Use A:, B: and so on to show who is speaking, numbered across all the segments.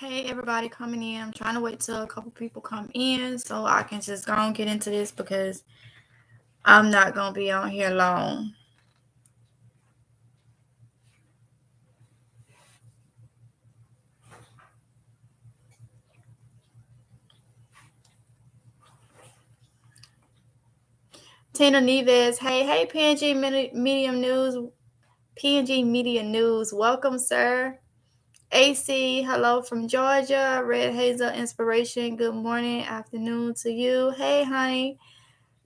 A: Hey, everybody coming in. I'm trying to wait till a couple people come in so I can just go and get into this because I'm not going to be on here long. Tina Neves, hey, PNG Media News. Welcome, sir. AC, hello from Georgia. Red Hazel Inspiration, good morning, afternoon to you. Hey, honey.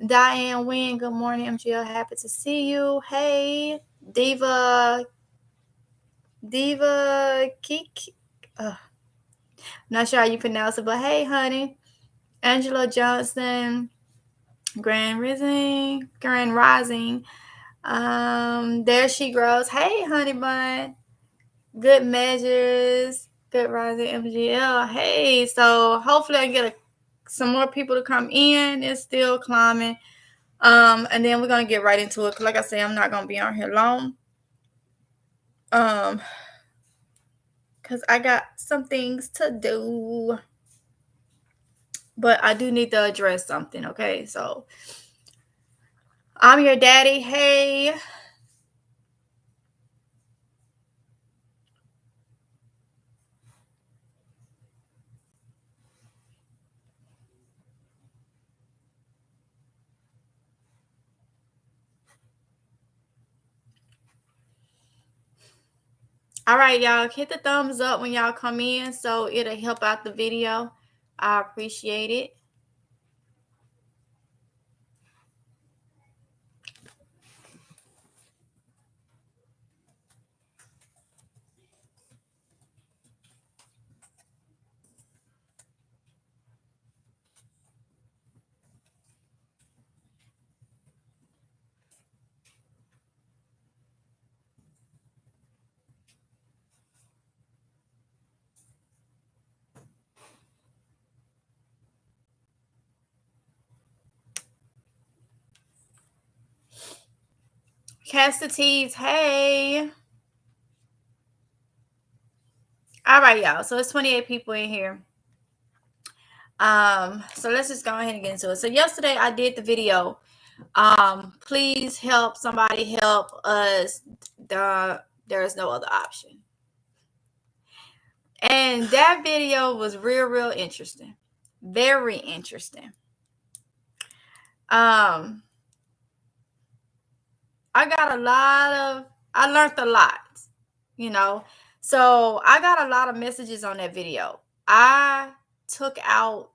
A: Diane Wynn, good morning, MGL. Happy to see you. Hey, Diva Kik. Not sure how you pronounce it, but hey, honey. Angela Johnson, Grand Rising. There she grows. Hey, honey bun. Good measures. Good rising MGL. Hey, so hopefully I can get some more people to come in. It's still climbing. And then we're gonna get right into it. Like I say, I'm not gonna be on here long. Because I got some things to do. But I do need to address something, okay? So I'm your daddy. Hey. All right, y'all. Hit the thumbs up when y'all come in so it'll help out the video. I appreciate it. Cast the tees. Hey. All right, y'all. So it's 28 people in here. So let's just go ahead and get into it. So yesterday I did the video. Please help somebody help us. There is no other option. And that video was real interesting. Very interesting. I learned a lot, So I got a lot of messages on that video. I took out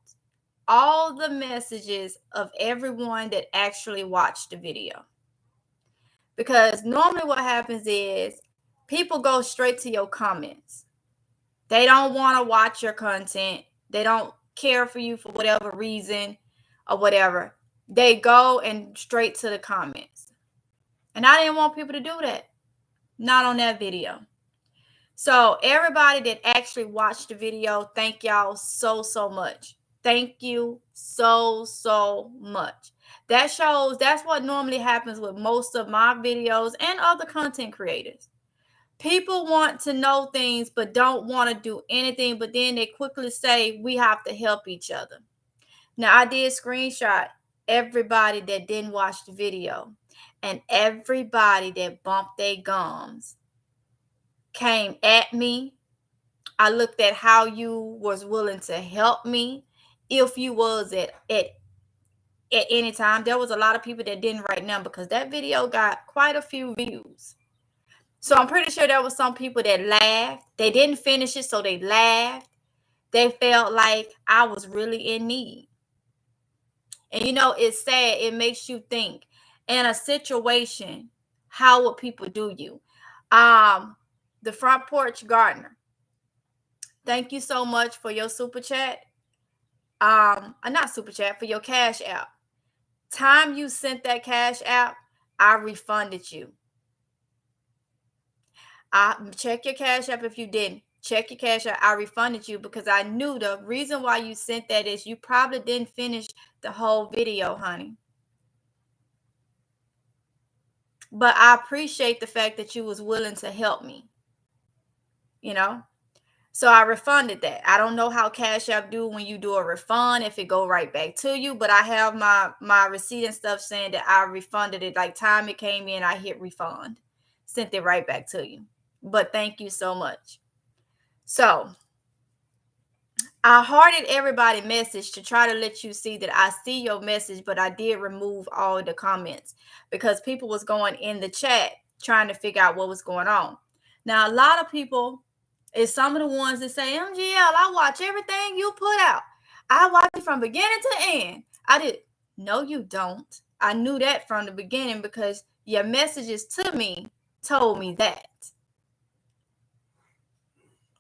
A: all the messages of everyone that actually watched the video. Because normally what happens is people go straight to your comments. They don't want to watch your content. They don't care for you for whatever reason or whatever. They go and straight to the comments. And I didn't want people to do that. Not on that video. So everybody that actually watched the video, thank y'all so much. Thank you so much. That's what normally happens with most of my videos and other content creators. People want to know things but don't want to do anything, but then they quickly say we have to help each other. Now, I did screenshot everybody that didn't watch the video, and everybody that bumped their gums came at me. I looked at how you was willing to help me. If you was at any time, there was a lot of people that didn't right now because that video got quite a few views. So I'm pretty sure there was some people that laughed. They didn't finish it, so they laughed. They felt like I was really in need. And it's sad. It makes you think in a situation, how would people do you? The Front Porch Gardener. Thank you so much for your super chat. Not super chat, for your Cash App. Time you sent that Cash App, I refunded you. Check your Cash App if you didn't. Check your Cash App. I refunded you because I knew the reason why you sent that is you probably didn't finish the whole video, honey. But I appreciate the fact that you was willing to help me. So I refunded that. I don't know how Cash App do when you do a refund, if it go right back to you, but I have my receipt and stuff saying that I refunded it. Like, time it came in, I hit refund, sent it right back to you. But thank you so much. So I hearted everybody message to try to let you see that I see your message, but I did remove all the comments because people was going in the chat trying to figure out what was going on. Now, a lot of people is some of the ones that say, MGL, I watch everything you put out. I watch it from beginning to end. I did. No, you don't. I knew that from the beginning because your messages to me told me that.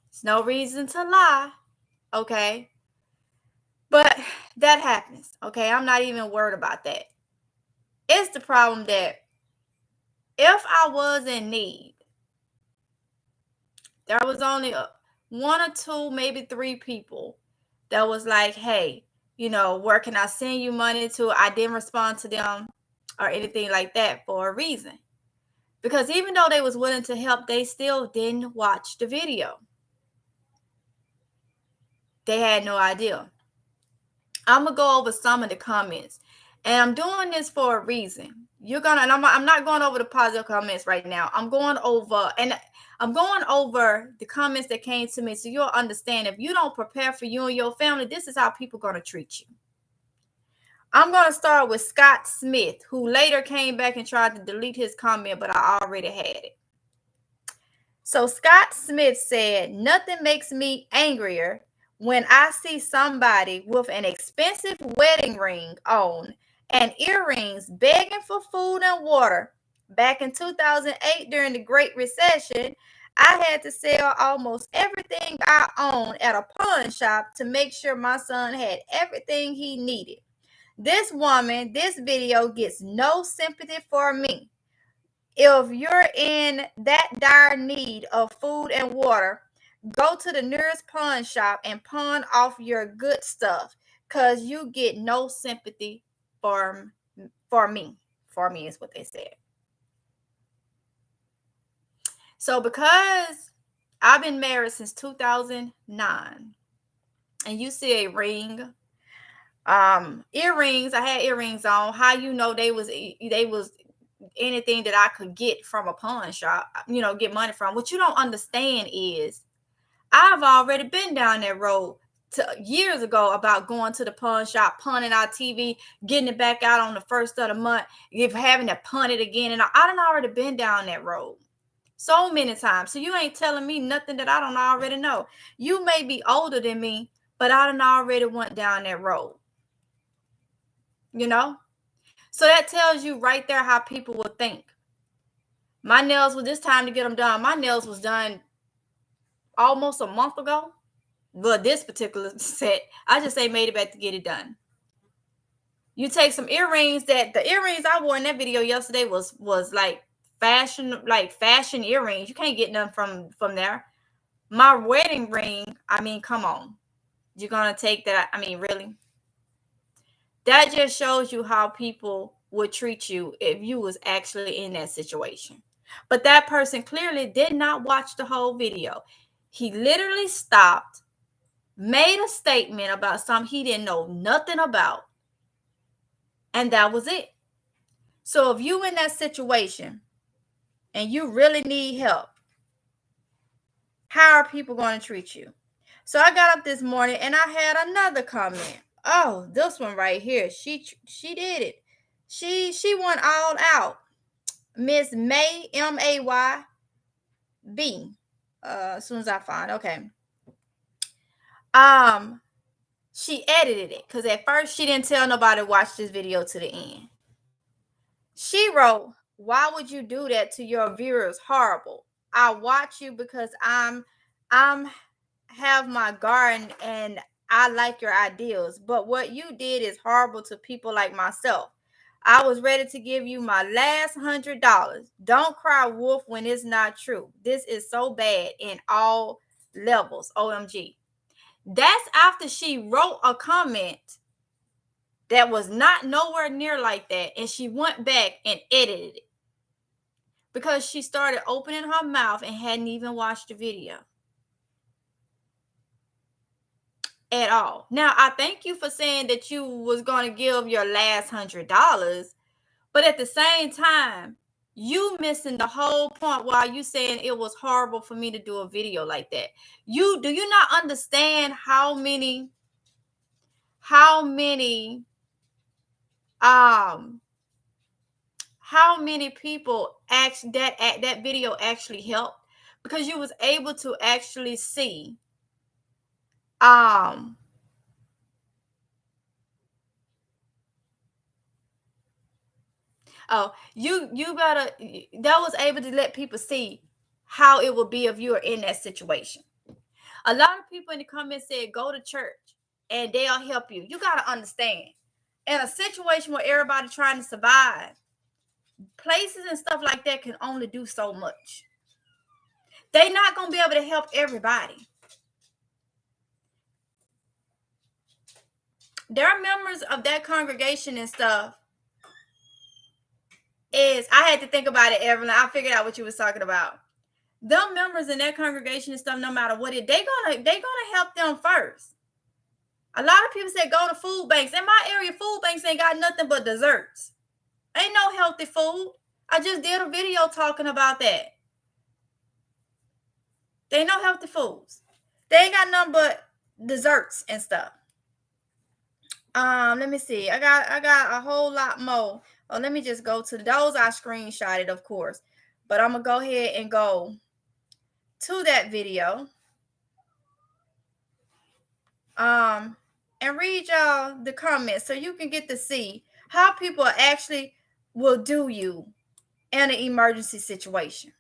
A: It's no reason to lie. Okay. But that happens. Okay. I'm not even worried about that. It's the problem that if I was in need, there was only one or two, maybe three people that was like, hey, where can I send you money to? I didn't respond to them or anything like that for a reason. Because even though they was willing to help, they still didn't watch the video. They had no idea. I'm going to go over some of the comments. And I'm doing this for a reason. I'm not going over the positive comments right now. I'm going over the comments that came to me so you'll understand if you don't prepare for you and your family, this is how people are going to treat you. I'm going to start with Scott Smith, who later came back and tried to delete his comment, but I already had it. So Scott Smith said, nothing makes me angrier when I see somebody with an expensive wedding ring on and earrings begging for food and water. Back in 2008, during the Great Recession, I had to sell almost everything I owned at a pawn shop to make sure my son had everything he needed. This video gets no sympathy for me. If you're in that dire need of food and water, go to the nearest pawn shop and pawn off your good stuff, because you get no sympathy for me. For me is what they said. So because I've been married since 2009, and you see a ring, earrings, I had earrings on. How they was anything that I could get from a pawn shop, get money from. What you don't understand is I've already been down that road years ago about going to the pawn shop, punting our TV, getting it back out on the first of the month, having to punt it again. And I done already been down that road so many times. So you ain't telling me nothing that I don't already know. You may be older than me, but I done already went down that road. So that tells you right there how people will think. My nails, was this time to get them done. My nails was done almost a month ago. But this particular set, I just made it back to get it done. You take some earrings, the earrings I wore in that video yesterday was like fashion earrings. You can't get none from there. My wedding ring, come on. You're going to take that? Really? That just shows you how people would treat you if you was actually in that situation. But that person clearly did not watch the whole video. He literally stopped, made a statement about something he didn't know nothing about, and that was it. So if you in that situation and you really need help, how are people going to treat you? So I got up this morning and I had another comment. Oh, this one right here. She did it. She went all out. Miss May, MAYB. As soon as I find, okay. She edited it because at first she didn't tell nobody to watch this video to the end. She wrote, "Why would you do that to your viewers? Horrible. I watch you because I'm have my garden and I like your ideals. But what you did is horrible to people like myself. I was ready to give you my last $100. Don't cry wolf when it's not true. This is so bad in all levels. OMG." That's after she wrote a comment that was not nowhere near like that. And she went back and edited it because she started opening her mouth and hadn't even watched the video. at all. Now, I thank you for saying that you was going to give your last $100, but at the same time, you missing the whole point while you saying it was horrible for me to do a video like that. Do you not understand how many um how many people that video actually helped? Because you was able to actually see um oh, you better, that was able to let people see how it would be if you were in that situation. A lot of people in the comments said go to church and they'll help you. You got to understand, in a situation where everybody trying to survive, places and stuff like that can only do so much. They're not going to be able to help everybody. There are members of that congregation and stuff. I had to think about it, Evelyn. I figured out what you was talking about. Them members in that congregation and stuff, no matter what it, they gonna help them first. A lot of people say go to food banks. In my area, food banks ain't got nothing but desserts. Ain't no healthy food. I just did a video talking about that. They ain't no healthy foods. They ain't got nothing but desserts and stuff. Let me see. I got a whole lot more. Oh, let me just go to those. I screenshotted, of course, but I'm gonna go ahead and go to that video. And read y'all the comments so you can get to see how people actually will do you in an emergency situation.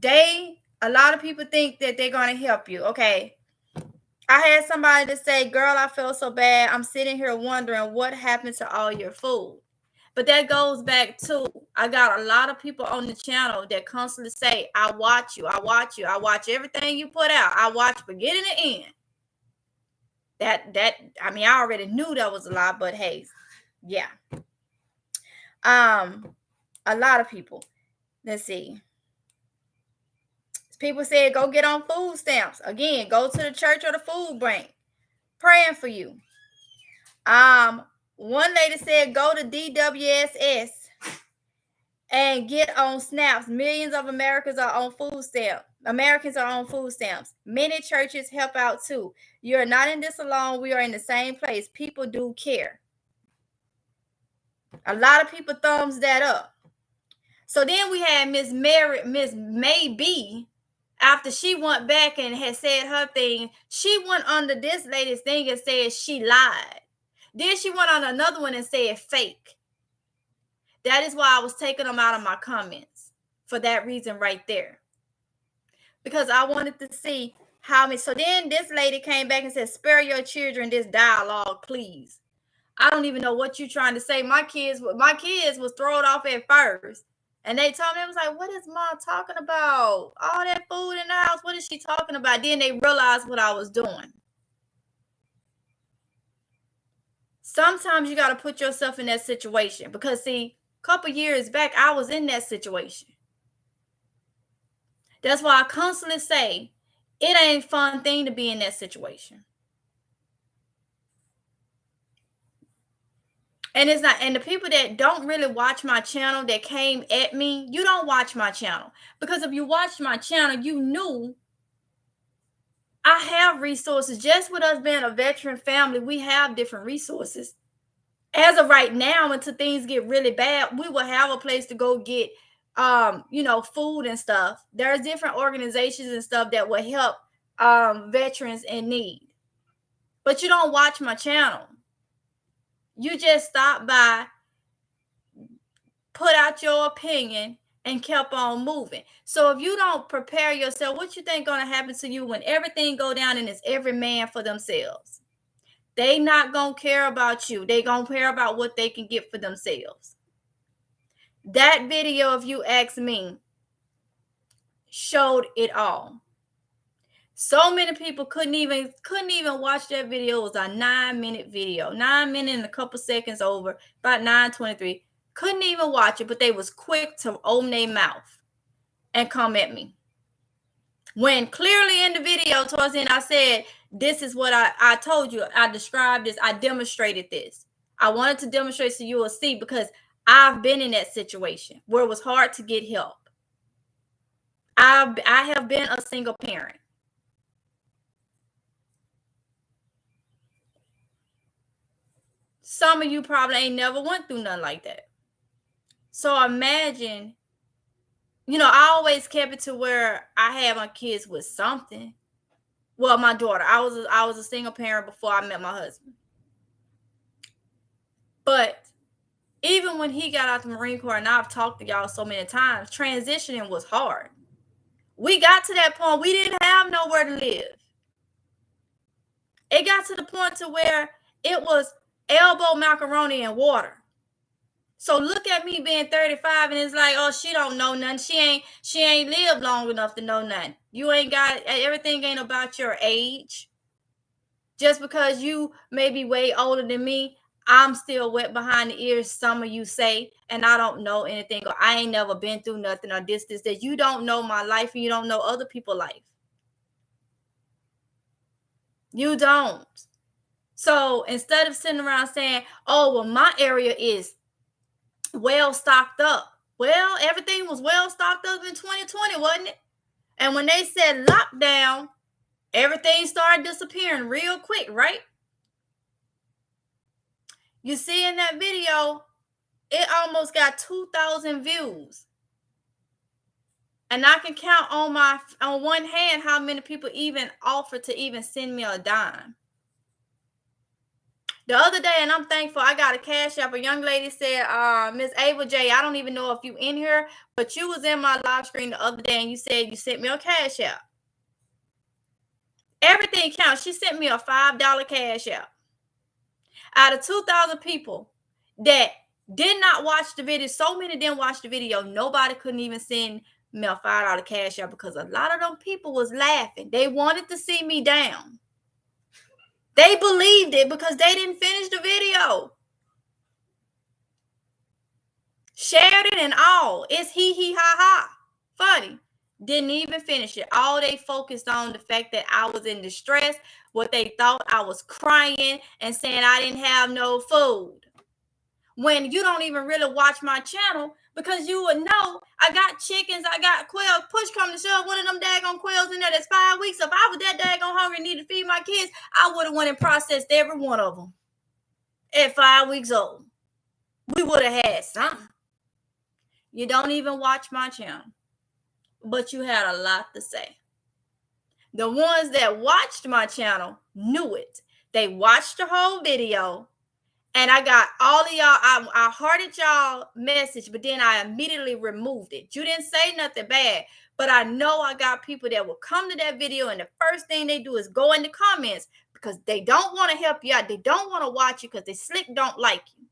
A: A lot of people think that they're going to help you. Okay. I had somebody to say, girl, I feel so bad. I'm sitting here wondering what happened to all your food. But that goes back to, I got a lot of people on the channel that constantly say, I watch you. I watch you. I watch everything you put out. I watch beginning to end. I mean, I already knew that was a lie, but hey, yeah. A lot of people. Let's see. People said go get on food stamps. Again, go to the church or the food bank. Praying for you. One lady said go to DWSS and get on snaps. Millions of Americans are on food stamps. Many churches help out too. You're not in this alone. We are in the same place. People do care. A lot of people thumbs that up. So then we had Miss Maybe. After she went back and had said her thing, she went under this lady's thing and said she lied. Then she went on another one and said fake. That is why I was taking them out of my comments, for that reason right there. Because I wanted to see how many. So then this lady came back and said, spare your children this dialogue, please. I don't even know what you're trying to say. My kids was thrown off at first. And they told me, I was like, what is Mom talking about? All that food in the house, what is she talking about? Then they realized what I was doing. Sometimes you got to put yourself in that situation. Because, see, a couple years back, I was in that situation. That's why I constantly say, it ain't a fun thing to be in that situation. And it's not, and the people that don't really watch my channel that came at me, you don't watch my channel. Because if you watched my channel, you knew I have resources. Just with us being a veteran family, we have different resources. As of right now, until things get really bad, we will have a place to go get food and stuff. There's different organizations and stuff that will help veterans in need. But you don't watch my channel. You just stop by, put out your opinion, and kept on moving. So if you don't prepare yourself, what you think going to happen to you when everything go down and it's every man for themselves? They not going to care about you. They going to care about what they can get for themselves. That video, if you ask me, showed it all. So many people couldn't even watch that video. It was a 9-minute video. 9 minutes and a couple seconds over, about 9:23. Couldn't even watch it, but they was quick to open their mouth and come at me. When clearly in the video towards the end, I said, This is what I told you. I described this. I demonstrated this. I wanted to demonstrate so you will see, because I've been in that situation where it was hard to get help. I have been a single parent. Some of you probably ain't never went through nothing like that. So imagine, I always kept it to where I had my kids with something. Well, my daughter. I was a single parent before I met my husband. But even when he got out the Marine Corps, and I've talked to y'all so many times, transitioning was hard. We got to that point, we didn't have nowhere to live. It got to the point to where it was elbow macaroni and water. So look at me being 35, and it's like, oh, she don't know nothing. She ain't lived long enough to know nothing. You ain't got, everything ain't about your age. Just because you may be way older than me, I'm still wet behind the ears, some of you say, and I don't know anything, or I ain't never been through nothing, or this. That you don't know my life, and you don't know other people's life. You don't. So instead of sitting around saying, oh, well, my area is well stocked up. Well, everything was well stocked up in 2020, wasn't it? And when they said lockdown, everything started disappearing real quick, right? You see in that video, it almost got 2,000 views. And I can count on one hand how many people even offered to even send me a dime. The other day, and I'm thankful, I got a Cashapp. A young lady said, Miss Ava J, I don't even know if you in here, but you was in my live screen the other day, and you said you sent me a Cashapp. Everything counts. She sent me a $5 Cashapp. Out of 2,000 people that did not watch the video, so many didn't watch the video, nobody couldn't even send me a $5 Cashapp, because a lot of them people was laughing. They wanted to see me down. They believed it because they didn't finish the video. Shared it and all. It's hee ha ha. Funny. Didn't even finish it. All they focused on the fact that I was in distress, what they thought I was crying and saying I didn't have no food. When you don't even really watch my channel, because you would know I got chickens, I got quails. Push come to shove, one of them daggone quails in there that's 5 weeks. If I was that daggone hungry and needed to feed my kids, I would have went and processed every one of them at 5 weeks old. We would have had some. You don't even watch my channel, but you had a lot to say. The ones that watched my channel knew it. They watched the whole video. And I got all of y'all, I hearted y'all message, but then I immediately removed it. You didn't say nothing bad, but I know I got people that will come to that video, and the first thing they do is go in the comments, because they don't want to help you out. They don't want to watch you because they slick don't like you.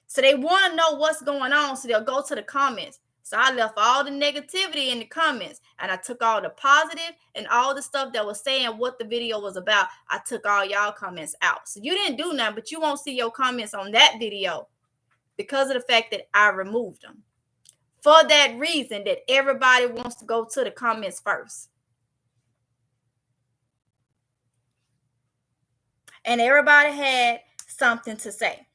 A: So they want to know what's going on, so they'll go to the comments. So I left all the negativity in the comments, and I took all the positive and all the stuff that was saying what the video was about. I took all y'all comments out. So you didn't do nothing, but you won't see your comments on that video because of the fact that I removed them. For that reason, that everybody wants to go to the comments first. And everybody had something to say,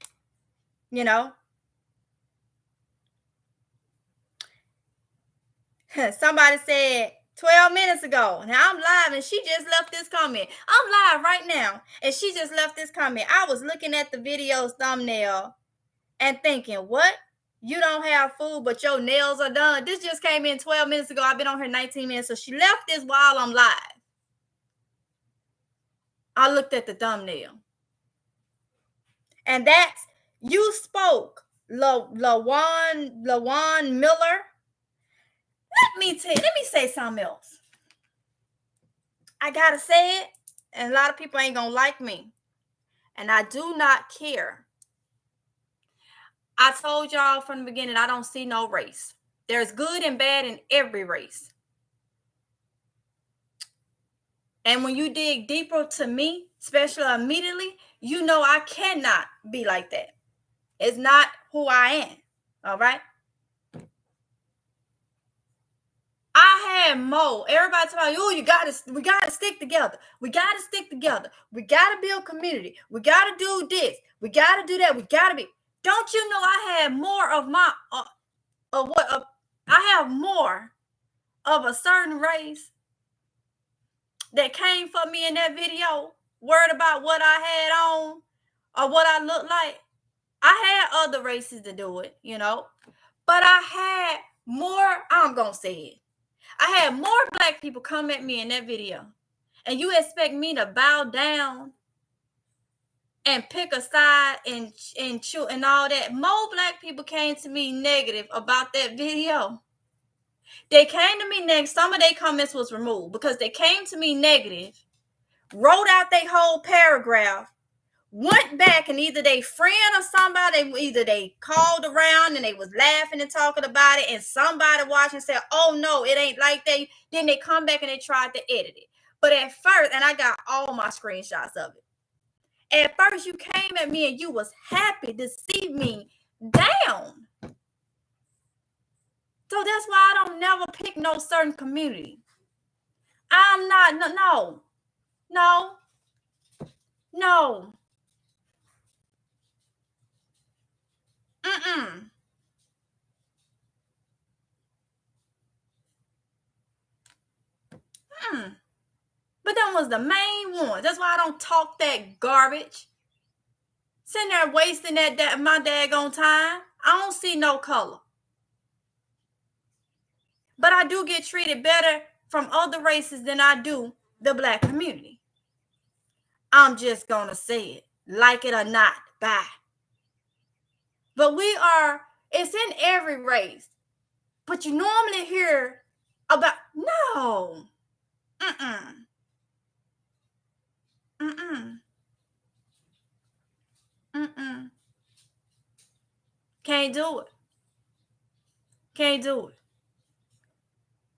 A: Somebody said 12 minutes ago. Now I'm live, and she just left this comment. I'm live right now, and she just left this comment. I was looking at the video's thumbnail and thinking, what? You don't have food, but your nails are done. This just came in 12 minutes ago. I've been on here 19 minutes, so she left this while I'm live. I looked at the thumbnail. And that's, you spoke, Lawan Miller. Let me say something else. I gotta say it, and a lot of people ain't gonna like me, and I do not care. I told y'all from the beginning, I don't see no race. There's good and bad in every race. And when you dig deeper to me, especially immediately, you know I cannot be like that. It's not who I am. All right. I had Mo. Everybody talking about, oh, we gotta stick together. We gotta stick together. We gotta build community. We gotta do this. We gotta do that. We gotta be. Don't you know I had more of my I have more of a certain race that came for me in that video, worried about what I had on or what I looked like. I had other races to do it, but I had more, I'm going to say it. I had more black people come at me in that video. And you expect me to bow down and pick a side and chew and all that? More black people came to me negative about that video. They came to me negative. Some of their comments was removed because they came to me negative, wrote out their whole paragraph, went back, and either they friend or somebody, either they called around and they was laughing and talking about it, and somebody watching said, oh no, it ain't like that. Then they come back and they tried to edit it. But at first, and I got all my screenshots of it, at first you came at me and you was happy to see me down. So that's why I don't never pick no certain community. I'm not, no. Mm-mm. But them was the main ones. That's why I don't talk that garbage. Sitting there wasting that my daggone time. I don't see no color. But I do get treated better from other races than I do the black community. I'm just gonna say it, like it or not. Bye. But it's in every race. But you normally hear about, no. Mm-mm. Can't do it.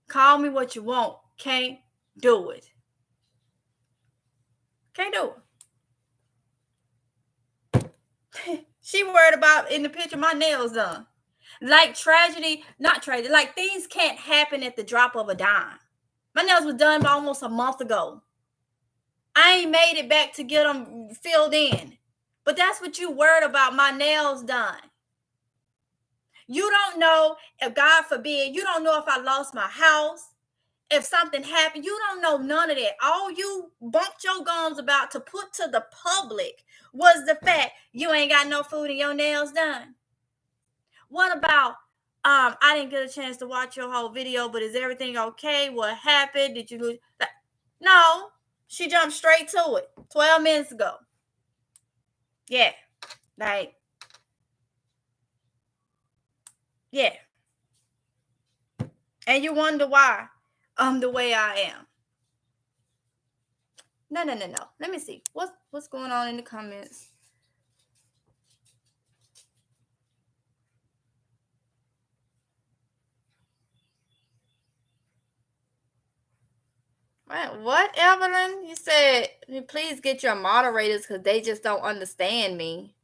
A: Call me what you want. Can't do it. She worried about in the picture my nails done. Like not tragedy, like things can't happen at the drop of a dime. My nails was done almost a month ago. I ain't made it back to get them filled in. But that's what you worried about, my nails done. You don't know if, God forbid, you don't know if I lost my house, if something happened. You don't know none of that. All you bumped your gums about to put to the public was the fact you ain't got no food and your nails done. What about, I didn't get a chance to watch your whole video, but is everything okay? What happened? Did you lose? No, she jumped straight to it 12 minutes ago. Yeah, like, yeah. And you wonder why I'm the way I am. No. Let me see. What's going on in the comments? What, Evelyn? You said, please get your moderators because they just don't understand me.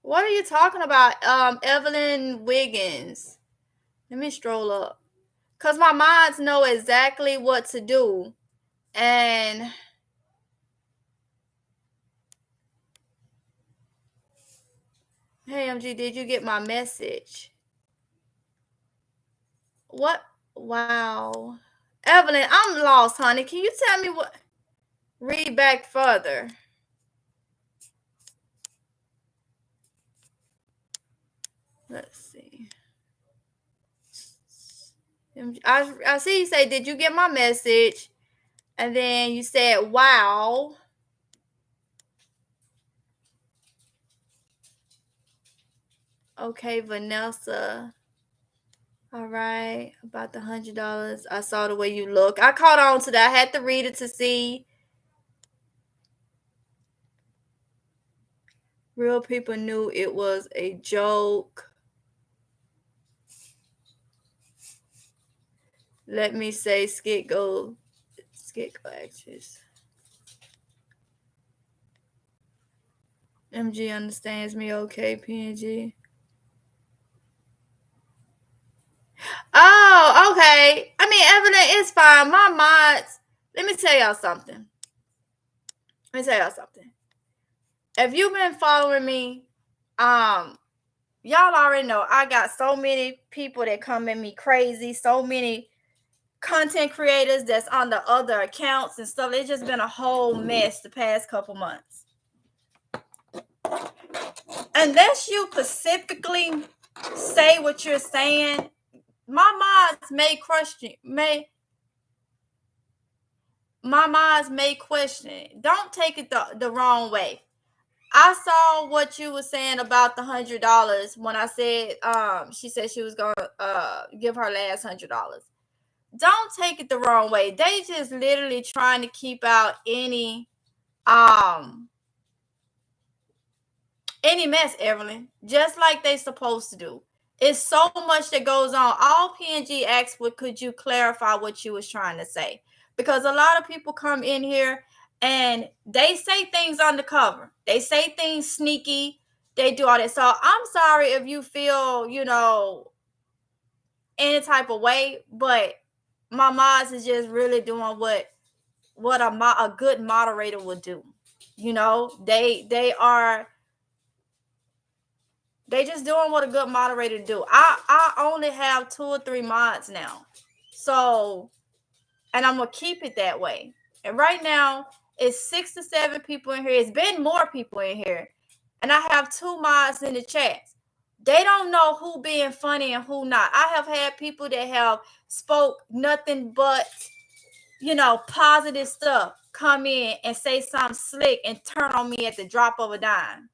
A: What are you talking about, Evelyn Wiggins? Let me stroll up. Because my mods know exactly what to do. And hey, MG, did you get my message? What? Wow. Evelyn, I'm lost, honey. Can you tell me what? Read back further. Let's see. I see you say, did you get my message? And then you said, wow. Okay, Vanessa. All right. About the $100. I saw the way you look. I caught on to that. I had to read it to see. Real people knew it was a joke. Let me say, skit go actress. MG understands me, okay, PNG. it's fine. My mods, let me tell y'all something. If you've been following me, y'all already know I got so many people that come at me crazy, so many content creators that's on the other accounts and stuff. It's just been a whole mess the past couple months. Unless you specifically say what you're saying, my mods may question it. Don't take it the wrong way. I saw what you were saying about the $100 when I said she said she was gonna give her last $100. Don't take it the wrong way. They just literally trying to keep out any mess, Evelyn, just like they supposed to do. It's so much that goes on. All PNG asked, what could you clarify what you was trying to say? Because a lot of people come in here and they say things undercover. They say things sneaky. They do all that. So I'm sorry if you feel, any type of way, but my mods is just really doing what a good moderator would do. They just doing what a good moderator do. I only have 2 or 3 mods now. So, and I'm going to keep it that way. And right now, it's 6 to 7 people in here. It's been more people in here. And I have 2 mods in the chat. They don't know who being funny and who not. I have had people that have spoke nothing but, positive stuff come in and say something slick and turn on me at the drop of a dime.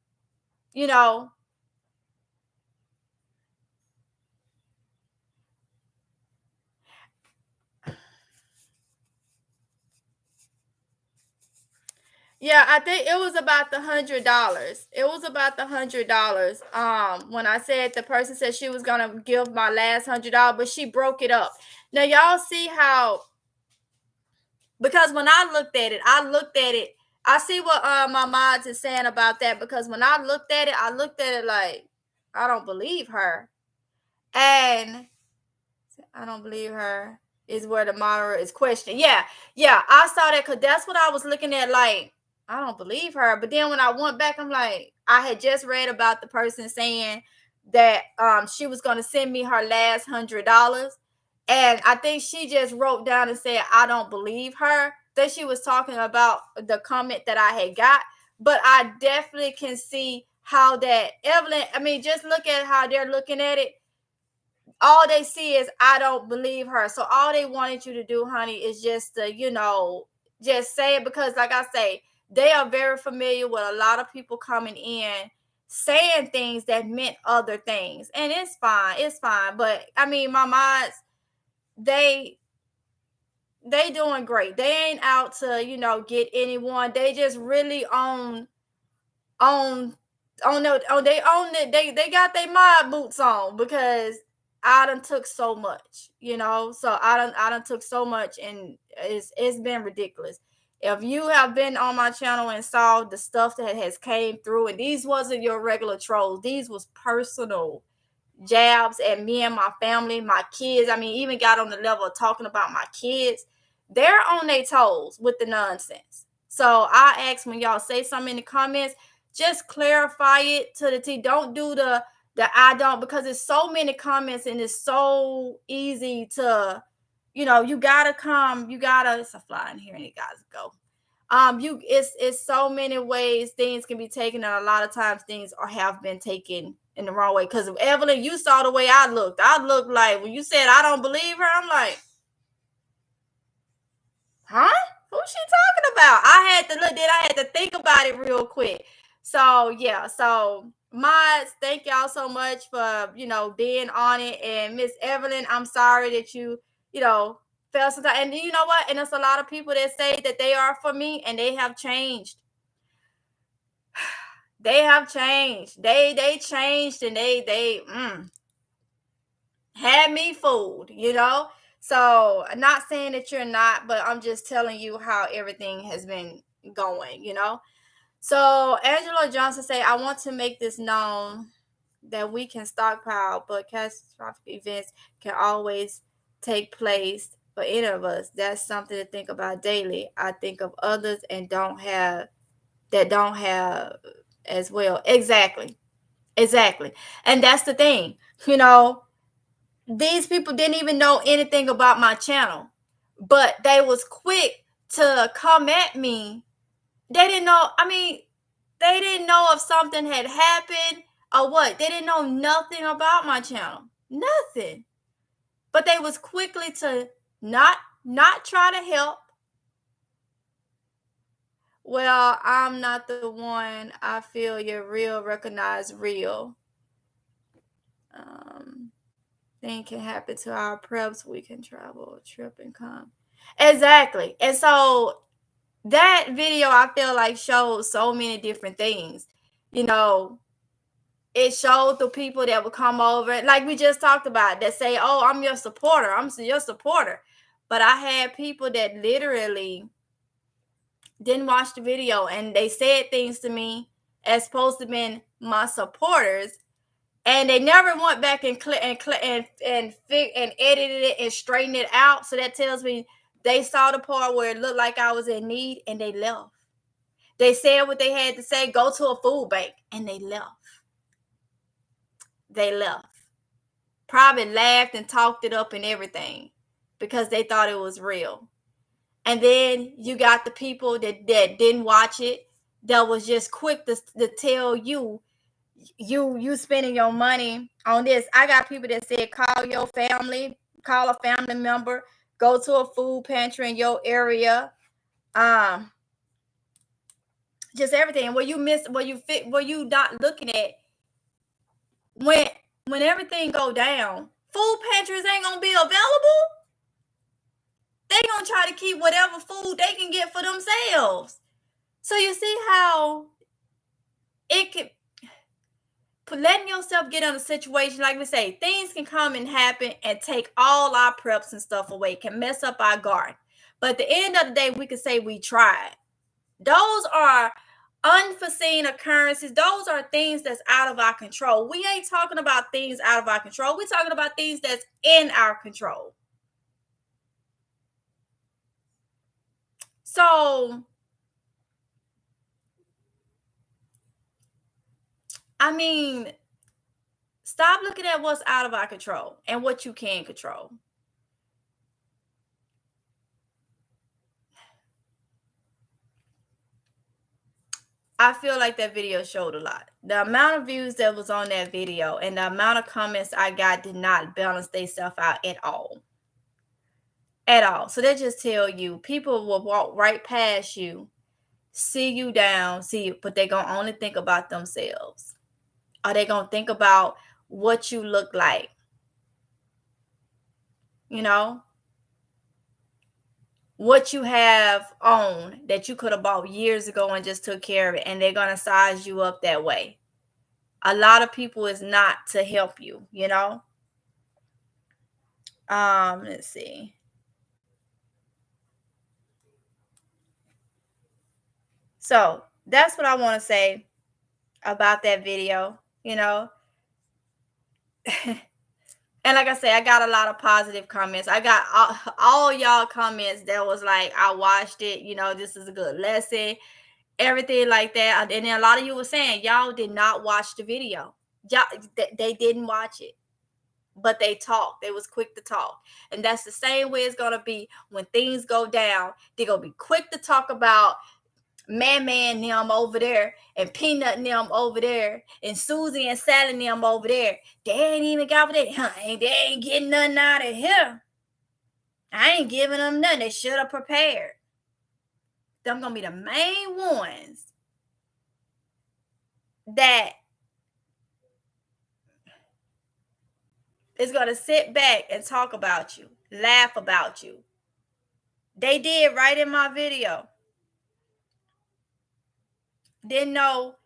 A: Yeah, I think it was about the $100. It was about the $100. When I said the person said she was gonna give my last $100, but she broke it up. Now y'all see how, because when I looked at it, I see what my mods is saying about that, because when I looked at it like, I don't believe her. And I don't believe her is where the moderator is questioning. Yeah, I saw that, because that's what I was looking at, like, I don't believe her. But then when I went back, I'm like, I had just read about the person saying that she was going to send me her last $100. And I think she just wrote down and said, I don't believe her. That she was talking about the comment that I had got. But I definitely can see how that, Evelyn, I mean, just look at how they're looking at it. All they see is, I don't believe her. So all they wanted you to do, honey, is just to, just say it, because like I say, they are very familiar with a lot of people coming in saying things that meant other things. And it's fine. But I mean, my mods, they doing great. They ain't out to, get anyone. They just really they got their mod boots on, because I done took so much, so I done took so much, and it's been ridiculous. If you have been on my channel and saw the stuff that has came through, and these wasn't your regular trolls, these was personal jabs at me and my family, my kids. I mean, even got on the level of talking about my kids. They're on their toes with the nonsense. So I ask, when y'all say something in the comments, just clarify it to the T. Don't do the I don't, because it's so many comments and it's so easy to, you gotta come, it's a fly in here and it gotta go. It's so many ways things can be taken, and a lot of times things have been taken in the wrong way. Because Evelyn, you saw the way I looked like, when you said I don't believe her, I'm like, huh? Who's she talking about? I had to think about it real quick. So yeah, so mods, thank y'all so much for being on it. And Miss Evelyn, I'm sorry that you felt some time. And you know what? And there's a lot of people that say that they are for me, and they have changed. They have changed. They changed, and they had me fooled, So I'm not saying that you're not, but I'm just telling you how everything has been going, So Angela Johnson say, I want to make this known that we can stockpile, but catastrophic events can always take place for any of us. That's something to think about daily. I think of others and don't have as well. Exactly. And that's the thing. These people didn't even know anything about my channel, but they was quick to come at me. They didn't know. I mean, they didn't know if something had happened or what. They didn't know nothing about my channel. Nothing. But they was quickly to not try to help. Well, I'm not the one. I feel you're real, recognize real. Thing can happen to our preps. We can travel, trip, and come. Exactly. And so that video, I feel like, showed so many different things. It showed the people that would come over, like we just talked about, that say, "Oh, I'm your supporter. I'm your supporter." But I had people that literally didn't watch the video, and they said things to me as supposed to been my supporters, and they never went back and edited it and straightened it out. So that tells me they saw the part where it looked like I was in need, and they left. They said what they had to say, go to a food bank, and they left. Probably laughed and talked it up and everything because they thought it was real. And then you got the people that didn't watch it, that was just quick to tell you spending your money on this. I got people that said, call a family member, go to a food pantry in your area. Just everything. Where you not looking at when everything go down, food pantries ain't gonna be available. They gonna try to keep whatever food they can get for themselves. So you see how it could, letting yourself get in a situation, like we say, things can come and happen and take all our preps and stuff away, can mess up our garden. But at the end of the day, we can say we tried. Those are unforeseen occurrences. Those are things that's out of our control. We ain't talking about things out of our control. We're talking about things that's in our control. So, I mean, stop looking at what's out of our control and what you can control. I feel like that video showed a lot. The amount of views that was on that video and the amount of comments I got did not balance themselves out at all. At all. So that just tell you, people will walk right past you, see you down, but they're going to only think about themselves. Are they going to think about what you look like? What you have on that you could have bought years ago and just took care of it, and they're going to size you up that way. A lot of people is not to help you, Let's see. So that's what I want to say about that video, And like I said, I got a lot of positive comments. I got all y'all comments that was like, I watched it, this is a good lesson, everything like that. And then a lot of you were saying y'all did not watch the video. Y'all, they didn't watch it, but they talked. They was quick to talk. And that's the same way it's going to be when things go down. They're going to be quick to talk about Man them over there, and Peanut them over there, and Susie and Sally them over there. They ain't even got it. They ain't getting nothing out of here. I ain't giving them nothing. They should have prepared. Them gonna be the main ones that is gonna sit back and talk about you, laugh about you. They did right in my video. Didn't know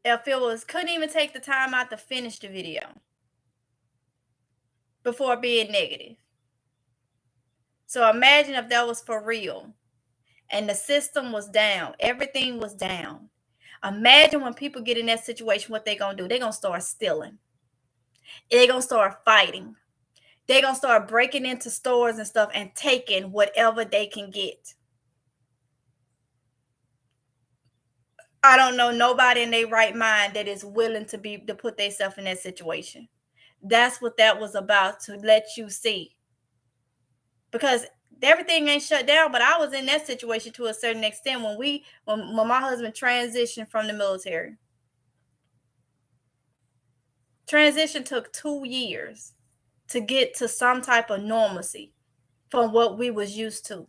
A: if it was, couldn't even take the time out to finish the video before being negative. So imagine if that was for real and the system was down, everything was down. Imagine when people get in that situation, what they're going to do. They're going to start stealing. They're going to start fighting. they're going to start breaking into stores and stuff and taking whatever they can get. I don't know nobody in their right mind that is willing to put themselves in that situation. That's what that was about, to let you see. Because everything ain't shut down, but I was in that situation to a certain extent when my husband transitioned from the military. Transition took 2 years to get to some type of normalcy from what we was used to.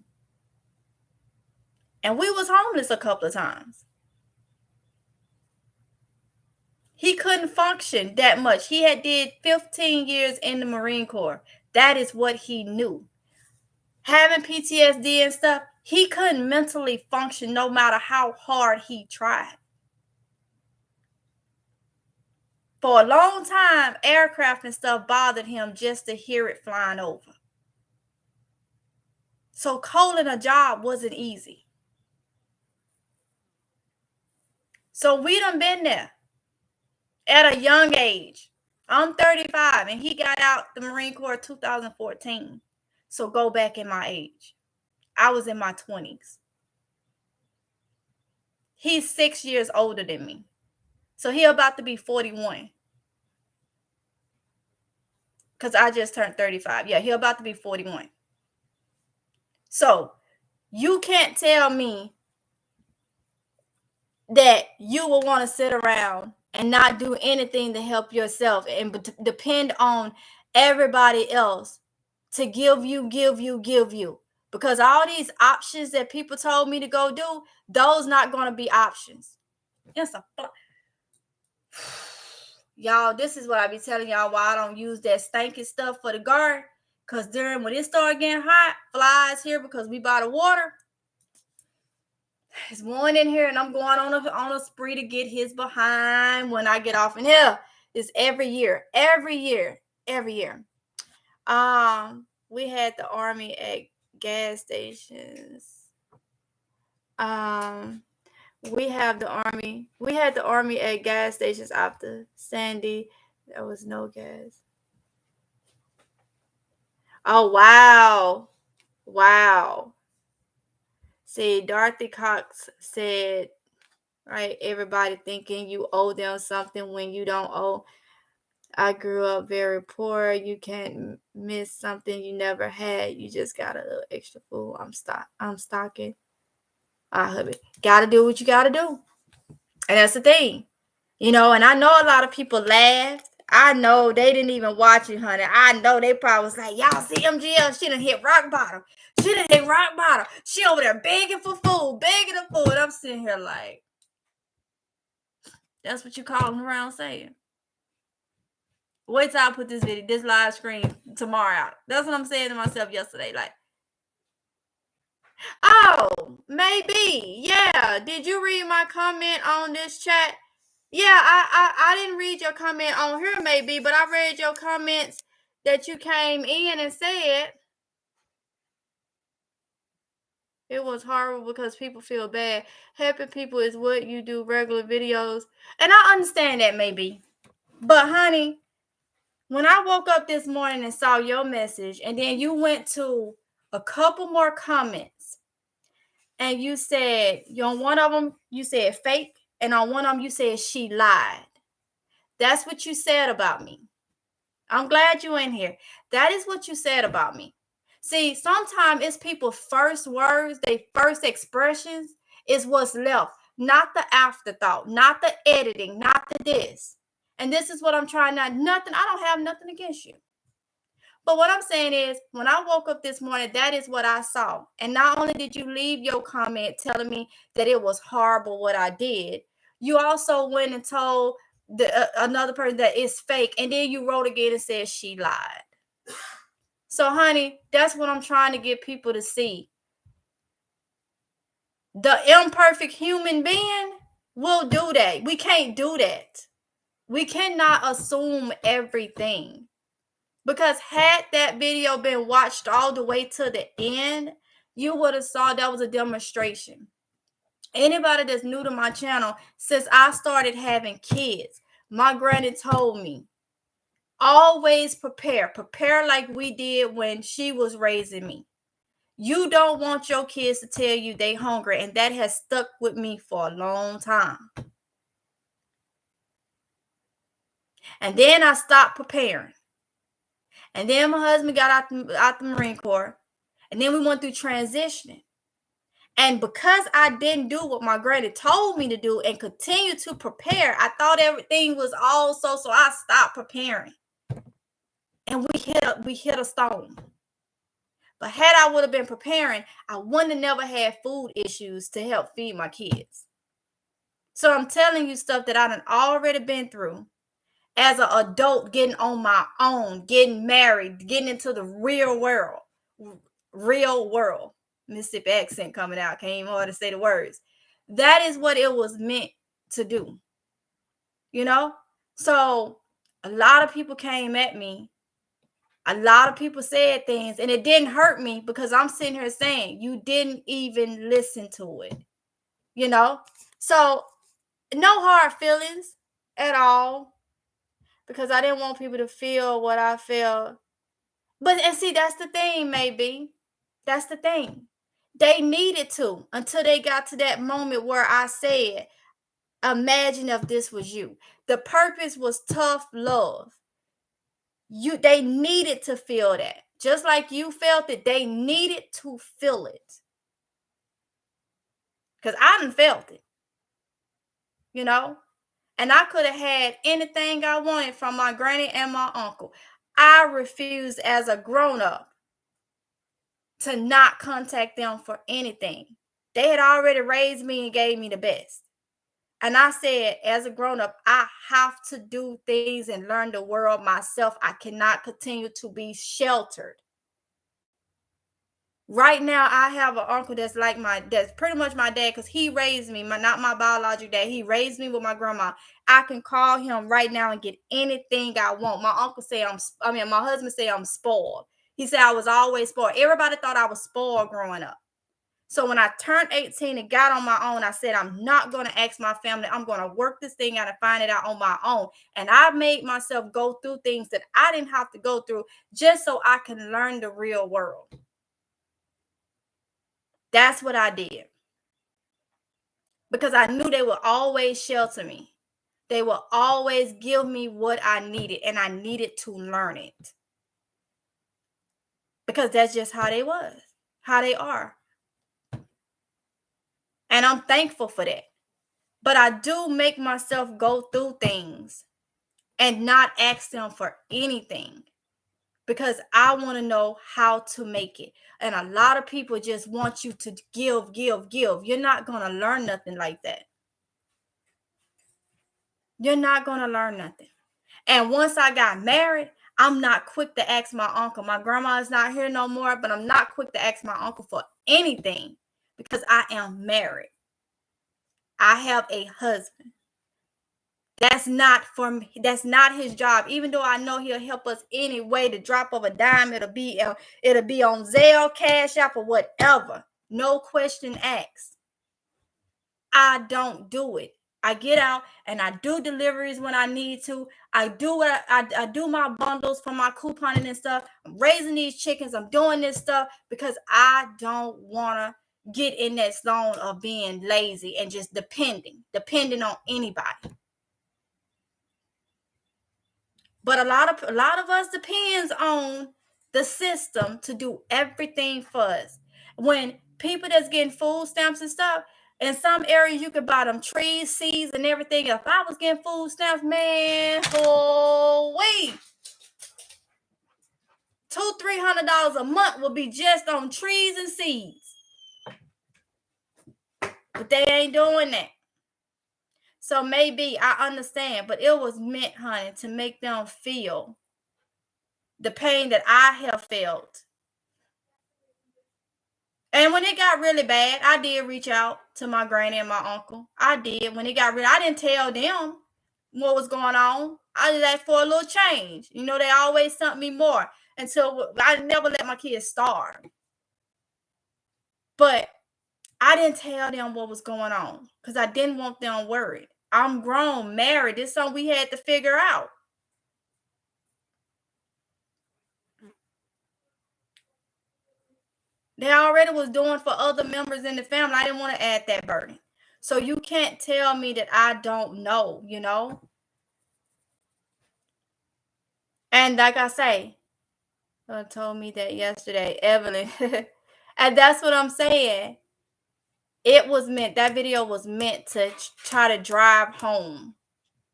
A: And we was homeless a couple of times. He couldn't function that much. He had did 15 years in the Marine Corps. That is what he knew. Having PTSD and stuff, he couldn't mentally function no matter how hard he tried. For a long time, aircraft and stuff bothered him just to hear it flying over. So calling a job wasn't easy. So we done been there at a young age. I'm 35 and he got out the Marine Corps 2014. So go back in my age. I was in my 20s. He's 6 years older than me. So he about to be 41. Because I just turned 35. Yeah, he about to be 41. So you can't tell me that you will want to sit around and not do anything to help yourself and depend on everybody else to give you. Because all these options that people told me to go do, those not going to be options. Y'all, this is what I be telling y'all why I don't use that stinking stuff for the guard. Because when it start getting hot, flies here because we by the water. There's one in here and I'm going on a spree to get his behind when I get off in here. It's every year. We had the Army at gas stations. We had the Army at gas stations after Sandy. There was no gas. Oh, wow. See, Dorothy Cox said, right, everybody thinking you owe them something when you don't owe. I grew up very poor. You can't miss something you never had. You just got a little extra food. I'm stocking. Hubby, gotta do what you gotta do. And that's the thing. And I know a lot of people laughed. I know they didn't even watch it, honey. I know they probably was like, y'all see MGL, she done hit rock bottom. She over there begging for food. I'm sitting here like, that's what you calling around saying. Wait till I put this live screen tomorrow out. That's what I'm saying to myself yesterday. Like, oh, maybe. Yeah. Did you read my comment on this chat? Yeah, I didn't read your comment on here, maybe, but I read your comments that you came in and said it was horrible because people feel bad. Helping people is what you do regular videos. And I understand that maybe. But honey, when I woke up this morning and saw your message, and then you went to a couple more comments, and you said, on one of them, you said fake, and on one of them, you said she lied. That's what you said about me. I'm glad you in here. That is what you said about me. See, sometimes it's people's first words, their first expressions is what's left, not the afterthought, not the editing, not the this. And this is what I'm trying not. Nothing. I don't have nothing against you. But what I'm saying is, when I woke up this morning, that is what I saw. And not only did you leave your comment telling me that it was horrible what I did, you also went and told another person that it's fake. And then you wrote again and said she lied. So, honey, that's what I'm trying to get people to see. The imperfect human being will do that. We can't do that. We cannot assume everything. Because had that video been watched all the way to the end, you would have saw that was a demonstration. Anybody that's new to my channel, since I started having kids, my granny told me, Always prepare. Prepare like we did when she was raising me. You don't want your kids to tell you they hungry, and that has stuck with me for a long time. And then I stopped preparing. And then my husband got out the Marine Corps. And then we went through transitioning. And because I didn't do what my granny told me to do and continue to prepare, I thought everything was all so I stopped preparing. And we hit a stone. But had I would have been preparing, I wouldn't have never had food issues to help feed my kids. So I'm telling you stuff that I done already been through as an adult, getting on my own, getting married, getting into the real world. Mississippi accent coming out. Can't even hardly say the words. That is what it was meant to do. You know? So a lot of people came at me. A lot of people said things, and it didn't hurt me because I'm sitting here saying, you didn't even listen to it. You know? So no hard feelings at all, because I didn't want people to feel what I felt. And see, that's the thing, maybe. That's the thing. They needed to, until they got to that moment where I said, imagine if this was you. The purpose was tough love. They needed to feel that. Just like you felt it, they needed to feel it. Because I done felt it. You know? And I could have had anything I wanted from my granny and my uncle. I refused as a grown-up to not contact them for anything. They had already raised me and gave me the best. And I said, as a grown-up, I have to do things and learn the world myself. I cannot continue to be sheltered. Right now, I have an uncle that's pretty much my dad, because he raised me, not my biological dad. He raised me with my grandma. I can call him right now and get anything I want. My husband say I'm spoiled. He said I was always spoiled. Everybody thought I was spoiled growing up. So when I turned 18 and got on my own, I said, I'm not going to ask my family. I'm going to work this thing out and find it out on my own. And I made myself go through things that I didn't have to go through just so I can learn the real world. That's what I did. Because I knew they would always shelter me. They will always give me what I needed, and I needed to learn it. Because that's just how they are. And I'm thankful for that. But I do make myself go through things and not ask them for anything, because I want to know how to make it. And a lot of people just want you to give. You're not going to learn nothing like that. You're not going to learn nothing. And once I got married, I'm not quick to ask my uncle. My grandma is not here no more, but I'm not quick to ask my uncle for anything, because I am married. I have a husband. That's not for me. That's not his job. Even though I know he'll help us anyway, the drop of a dime, it'll be on Zelle, Cashapp, or whatever. No question asked. I don't do it. I get out and I do deliveries when I need to. I do I do my bundles for my couponing and stuff. I'm raising these chickens. I'm doing this stuff because I don't want to get in that zone of being lazy and just depending on anybody. But a lot of us depends on the system to do everything for us. When people that's getting food stamps and stuff, in some areas you could buy them trees, seeds, and everything. If I was getting food stamps, man, oh wait, $200-300 a month would be just on trees and seeds. But they ain't doing that. So maybe I understand, but it was meant, honey, to make them feel the pain that I have felt. And when it got really bad, I did reach out to my granny and my uncle. I did. When it got really, I didn't tell them what was going on. I just asked for a little change. You know, they always sent me more until I never let my kids starve. But I didn't tell them what was going on because I didn't want them worried. I'm grown, married. This is something we had to figure out. They already was doing for other members in the family. I didn't want to add that burden. So you can't tell me that I don't know, you know? And like I say, someone told me that yesterday, Evelyn. And that's what I'm saying. It was meant, that video was meant to try to drive home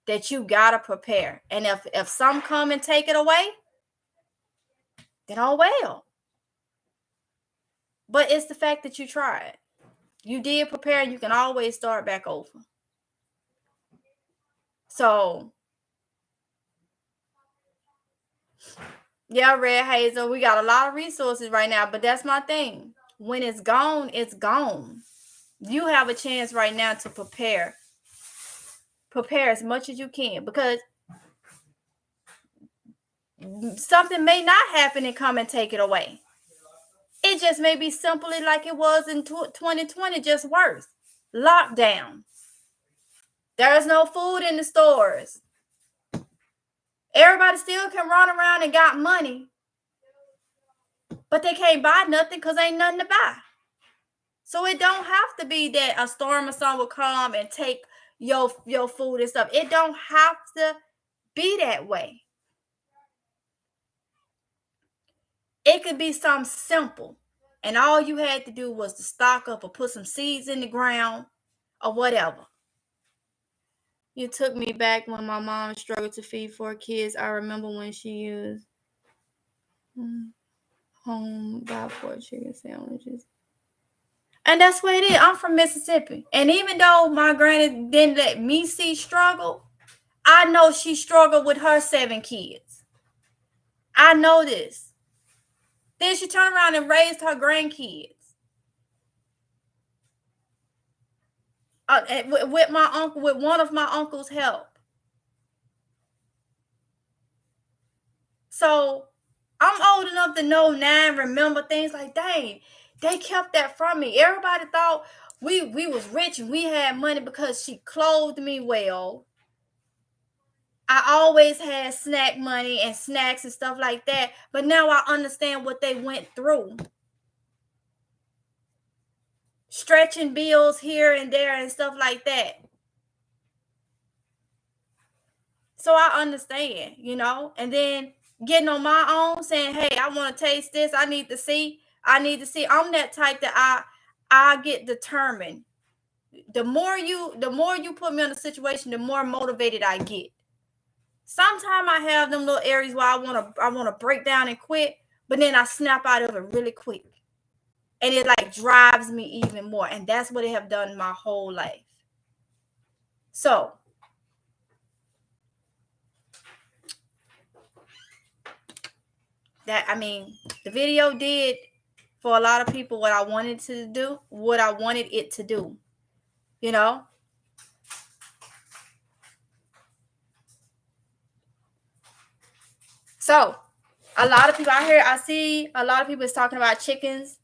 A: that you gotta prepare. And if some come and take it away, then oh well. But it's the fact that you tried. You did prepare, and you can always start back over. So yeah, Red Hazel, we got a lot of resources right now, but that's my thing. When it's gone, it's gone. You have a chance right now to prepare. Prepare as much as you can, because something may not happen and come and take it away. It just may be simply like it was in 2020, just worse. Lockdown. There's no food in the stores. Everybody still can run around and got money, but they can't buy nothing because ain't nothing to buy. So it don't have to be that a storm or something will come and take your food and stuff. It don't have to be that way. It could be something simple, and all you had to do was to stock up or put some seeds in the ground or whatever. You took me back when my mom struggled to feed 4 kids. I remember when she used home buy 4 chicken sandwiches. And that's what it is. I'm from Mississippi. And even though my granny didn't let me see struggle, I know she struggled with her 7 kids. I know this. Then she turned around and raised her grandkids. With my uncle, with one of my uncle's help. So I'm old enough to know now and remember things like, dang, they kept that from me. Everybody thought we was rich and we had money because she clothed me well. I always had snack money and snacks and stuff like that. But now I understand what they went through. Stretching bills here and there and stuff like that. So I understand, you know, and then getting on my own saying, hey, I want to taste this. I need to see. I'm that type that I get determined. The more you put me in a situation, the more motivated I get. Sometimes I have them little areas where I want to break down and quit, but then I snap out of it really quick. And it like drives me even more. And that's what it have done my whole life. So that, I mean, the video did for a lot of people what I wanted to do, what I wanted it to do, you know? So a lot of people out here, I see a lot of people is talking about chickens